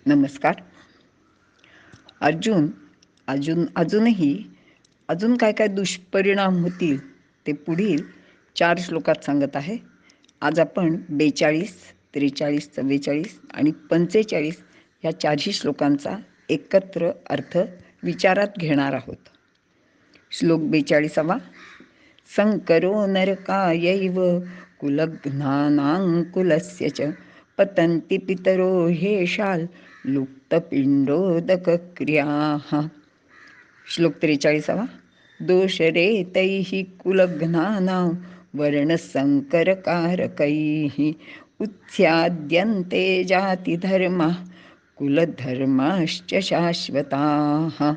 नमस्कार. अर्जुन अजूनही अजून काय काय दुष्परिणाम होतील ते पुढील 4 श्लोकात सांगत आहे. आज आपण 42, 43, 44 आणि 45 या 4ही श्लोकांचा एकत्र अर्थ विचारात घेणार आहोत. श्लोक 42. संकरो नरकायैव कुलघ्नानाङ्कुलस्य च पतन्ति पितरो ह्येषाल् लुप्तपिण्डोदकक्रियाः. श्लोक 43. दोषरेतैः कुलघ्नानां वर्णसंकरकारकैः उत्स्याद्यन्ते जातिधर्माः कुलधर्माश्च शाश्वताः.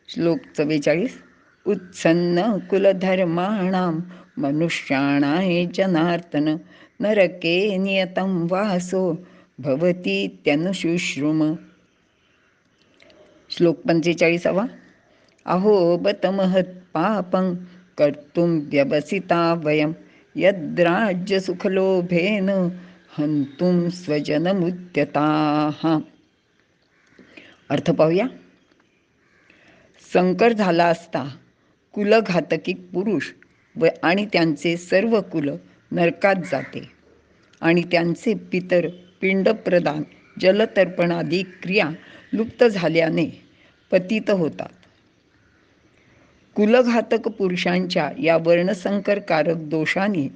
श्लोक 44. उत्सन्न कुलधर्माणां मनुष्याणाय जनार्दन नरके नियतं वासो भवतीत्यनुशुश्रुम. श्लोक 45. अहो बत महत्पापं कर्तुं व्यवसिता वयं यद्राज्यसुखलोभेन हन्तुं स्वजनमुद्यताः. अर्थ पाहूया. संकर झाला असता कुलघातकी पुरुष आणि त्यांचे सर्व कुल नरकात जाते आणि त्यांचे पितर पिंडप्रदान जलतर्पणादी क्रिया लुप्त झाल्याने पतित होतात. कुलघातक पुरुषांच्या या वर्णसंकरकारक दोषाने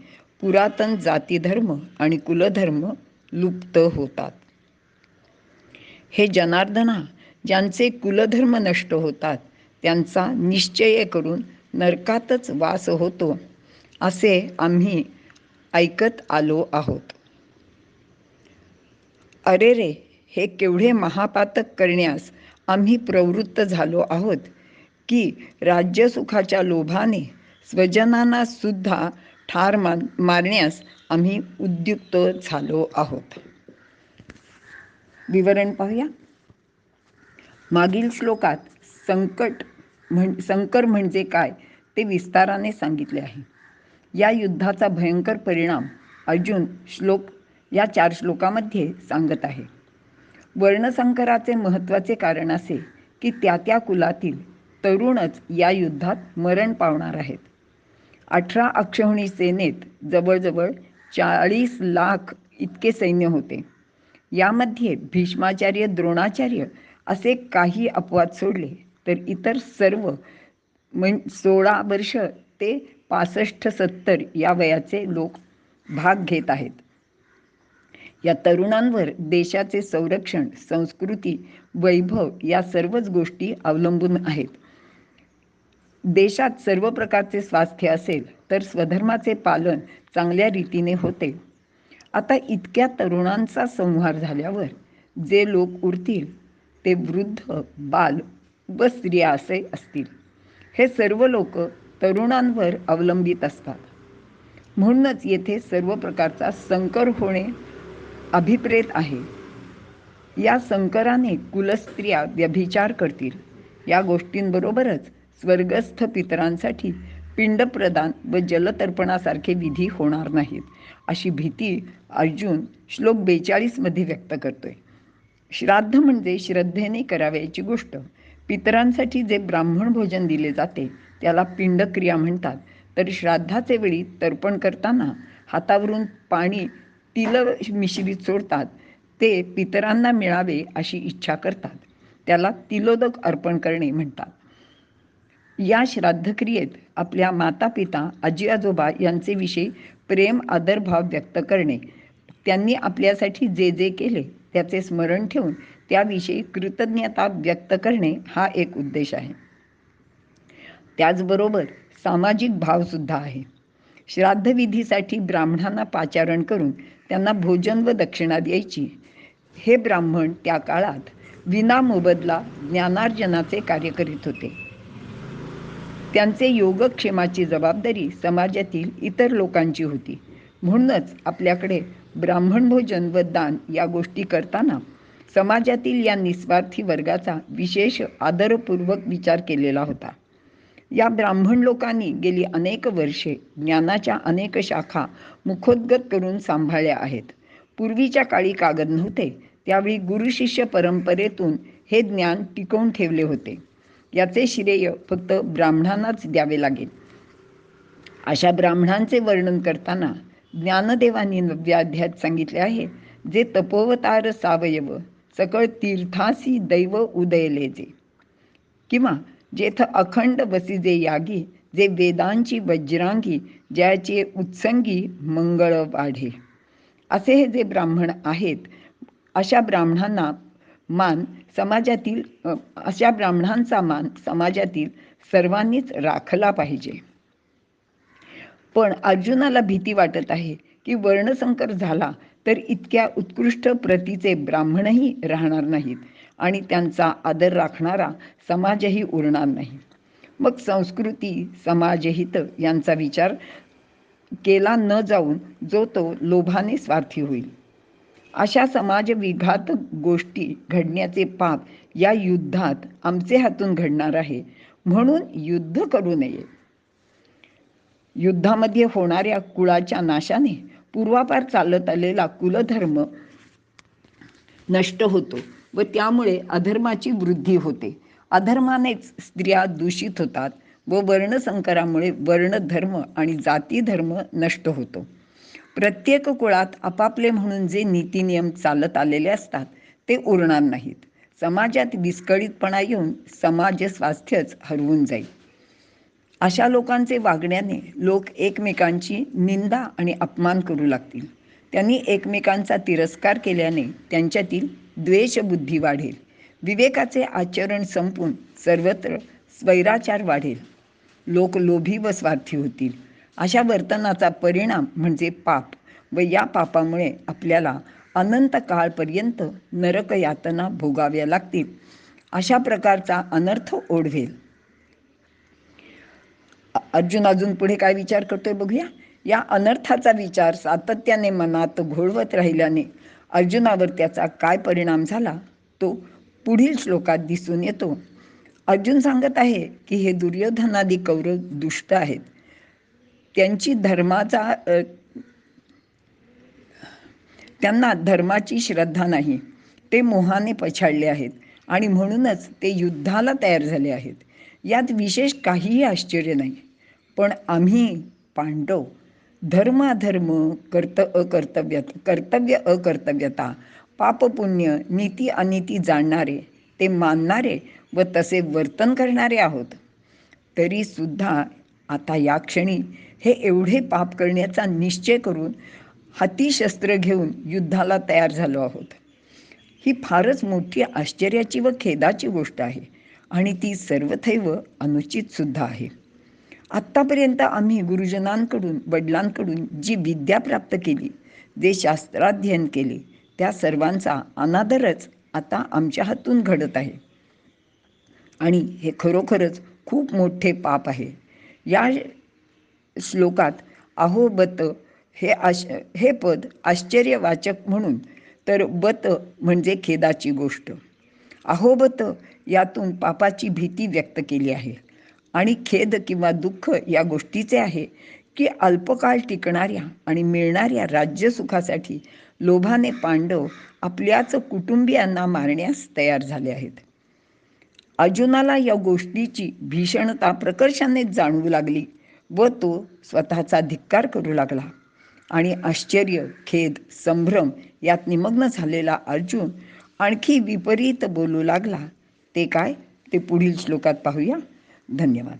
पुरातन जातीधर्म आणि कुलधर्म लुप्त होतात. हे जनार्दना, ज्यांचे कुलधर्म नष्ट होतात त्यांचा निश्चय करून नरकातच वास होतो असे आम्ही ऐकत आलो आहोत. अरे रे, हे केवढे महापातक करण्यास आम्ही प्रवृत्त झालो आहोत की राज्यसुखाच्या लोभाने स्वजनांना सुद्धा ठार मारण्यास आम्ही उद्युक्त झालो आहोत. विवरण पाहूया. मागील श्लोकात संकर म्हणजे काय ते विस्ताराने सांगितले आहे. या युद्धाचा भयंकर परिणाम अर्जुन या 4 श्लोकामध्ये सांगत आहे. वर्णसंकराचे महत्त्वाचे कारण असे की त्या कुलातील तरुणच या युद्धात मरण पावणार आहेत. 18 अक्षौहिणी सेनेत जवळजवळ 40 लाख इतके सैन्य होते. यामध्ये भीष्माचार्य, द्रोणाचार्य असे काही अपवाद सोडले तर इतर सर्व 16 वर्ष ते 65-70 या वयाचे लोक भाग घेत आहेत. या तरुणांवर देशाचे संरक्षण, संस्कृती, वैभव या सर्वच गोष्टी अवलंबून आहेत. देशात सर्व प्रकारचे स्वास्थ्य असेल तर स्वधर्माचे पालन चांगल्या रीतीने होते. आता इतक्या तरुणांचा संहार झाल्यावर जे लोक उरतील ते वृद्ध, बाल व स्त्रिया असे असतील. हे सर्व लोक तरुणांवर अवलंबित असतात. म्हणूनच येथे सर्व प्रकारचा संकर होणे अभिप्रेत आहे. या संकराने कुलस्त्रिया व्यभिचार करतील. या गोष्टींबरोबरच स्वर्गस्थ पितरांसाठी पिंडप्रदान व जलतर्पणासारखे विधी होणार नाहीत अशी भीती अर्जुन श्लोक 42 मध्ये व्यक्त करतोय. श्राद्ध म्हणजे श्रद्धेने करावयाची गोष्ट. पितरांसाठी जे ब्राह्मण भोजन दिले जाते त्याला पिंडक्रिया म्हणतात. तर श्राद्धाचे वेळी तर्पण करताना हातावरून पाणी तिल मिश्रित सोडतात. ते पितरांना मिळावे अशी इच्छा करतात. त्याला तिलोदक अर्पण करणे म्हणतात. या श्राद्धक्रियेत आपल्या माता पिता, आजी आजोबा यांचे विषयी प्रेम आदरभाव व्यक्त करणे, त्यांनी आपल्यासाठी जे जे केले त्याचे स्मरण ठेवून त्याविषयी कृतज्ञता व्यक्त करणे हा एक उद्देश आहे. त्याचबरोबर सामाजिक भावसुद्धा आहे. श्राद्धविधीसाठी ब्राह्मणांना पाचारण करून त्यांना भोजन व दक्षिणा द्यायची. हे ब्राह्मण त्या काळात विनामोबदला ज्ञानार्जनाचे कार्य करीत होते. त्यांचे योगक्षेमाची जबाबदारी समाजातील इतर लोकांची होती. म्हणूनच आपल्याकडे ब्राह्मण भोजन व दान या गोष्टी करताना समाजातील या निस्वार्थी वर्गाचा विशेष आदरपूर्वक विचार केलेला होता. या ब्राह्मण लोकांनी गेली अनेक वर्षे ज्ञानाच्या अनेक शाखा मुखोद्गत करून सांभाळल्या आहेत. पूर्वीच्या काळी कागद नव्हते, त्यावेळी गुरुशिष्य परंपरेतून हे ज्ञान टिकवून ठेवले होते. याचे श्रेय फक्त ब्राह्मणांनाच द्यावे लागेल. अशा ब्राह्मणांचे वर्णन करताना ज्ञानदेवांनी नव्याध्यायात सांगितले आहे, जे तपोवतार सावयव सकळ तीर्थासी दैव उदयले जे, किंवा जेथ अखंड बसिजे यागी, जे वेदांची वज्रांगी ज्याचे उत्संगी मंगळ वाढे. असे हे जे ब्राह्मण आहेत, अशा ब्राह्मणांना मान समाजातील अशा ब्राह्मणांचा मान समाजातील सर्वांनीच राखला पाहिजे. पण अर्जुनाला भीती वाटत आहे की वर्णसंकर झाला तर इतक्या उत्कृष्ट प्रतीचे ब्राह्मणही राहणार नाहीत आणि त्यांचा आदर राखणारा समाजही उरणार नाही. मग संस्कृती समाजहित यांचा विचार केला न जाऊन जो तो लोभाने स्वार्थी होईल. अशा समाजविघातक गोष्टी घडण्याचे पाप या युद्धात आमचे हातून घडणार आहे, म्हणून युद्ध करू नये. युद्धामध्ये होणाऱ्या कुळाच्या नाशाने पूर्वापार चालत आलेला कुलधर्म नष्ट होतो व त्यामुळे अधर्माची वृद्धी होते. अधर्मानेच स्त्रिया दूषित होतात व वर्णसंकरामुळे वर्णधर्म आणि जातीधर्म नष्ट होतो. प्रत्येक कुळात आपापले म्हणून जे नीतिनियम चालत आलेले असतात ते उरणार नाहीत. समाजात विस्कळीतपणा येऊन समाज स्वास्थ्यच हरवून जाईल. अशा लोकांचे वागण्याने लोक एकमेकांची निंदा आणि अपमान करू लागतील. त्यांनी एकमेकांचा तिरस्कार केल्याने त्यांच्यातील द्वेषबुद्धी वाढेल. विवेकाचे आचरण संपून सर्वत्र स्वैराचार वाढेल. लोक लोभी व स्वार्थी होतील. अशा वर्तनाचा परिणाम म्हणजे पाप व या पापामुळे आपल्याला अनंत काळपर्यंत नरक यातना भोगाव्या लागतील. अशा प्रकारचा अनर्थ ओढवेल. अर्जुन अजून पुढे काय विचार करतोय बघूया. या अनर्थाचा विचार सातत्याने मनात घोळवत राहिल्याने अर्जुनावर त्याचा काय परिणाम झाला तो पुढील श्लोकात दिसून येतो. अर्जुन सांगत आहे की हे दुर्योधनादी कौरव दुष्ट आहेत. त्यांना धर्माची श्रद्धा नाही. ते मोहाने पछाडले आहेत आणि म्हणूनच ते युद्धाला तयार झाले आहेत. यात विशेष काहीही आश्चर्य नाही. पण आम्ही पांडव धर्माधर्म कर्तव्य अकर्तव्यता पापपुण्य नीती अनिती जाणणारे, ते मानणारे व तसे वर्तन करणारे आहोत. तरी सुद्धा आता या क्षणी हे एवढे पाप करण्याचा निश्चय करून हाती शस्त्र घेऊन युद्धाला तयार झालो आहोत. ही फारच मोठी आश्चर्याची व खेदाची गोष्ट आहे आणि ती सर्वथैव अनुचित सुद्धा आहे. आत्तापर्यंत आम्ही गुरुजनांकडून वडिलांकडून जी विद्या प्राप्त केली, जे शास्त्राध्ययन केले, त्या सर्वांचा अनादरच आता आमच्या हातून घडत आहे आणि हे खरोखरच खूप मोठे पाप आहे. या श्लोकात अहोबत हे पद आश्चर्यवाचक म्हणून, तर बत म्हणजे खेदाची गोष्ट. अहोबत यातून पापाची भीती व्यक्त केली आहे आणि खेद किंवा दुःख या गोष्टीचे आहे की अल्पकाळ टिकणाऱ्या आणि मिळणाऱ्या राज्यसुखासाठी लोभाने पांडव आपल्याच कुटुंबियांना मारण्यास तयार झाले आहेत. अर्जुनाला या गोष्टीची भीषणता प्रकर्षाने जाणवू लागली व तो स्वतःचा धिक्कार करू लागला आणि आश्चर्य खेद संभ्रम यात निमग्न झालेला अर्जुन आणखी विपरीत बोलू लागला. ते काय ते पुढील श्लोकात पाहूया. धन्यवाद.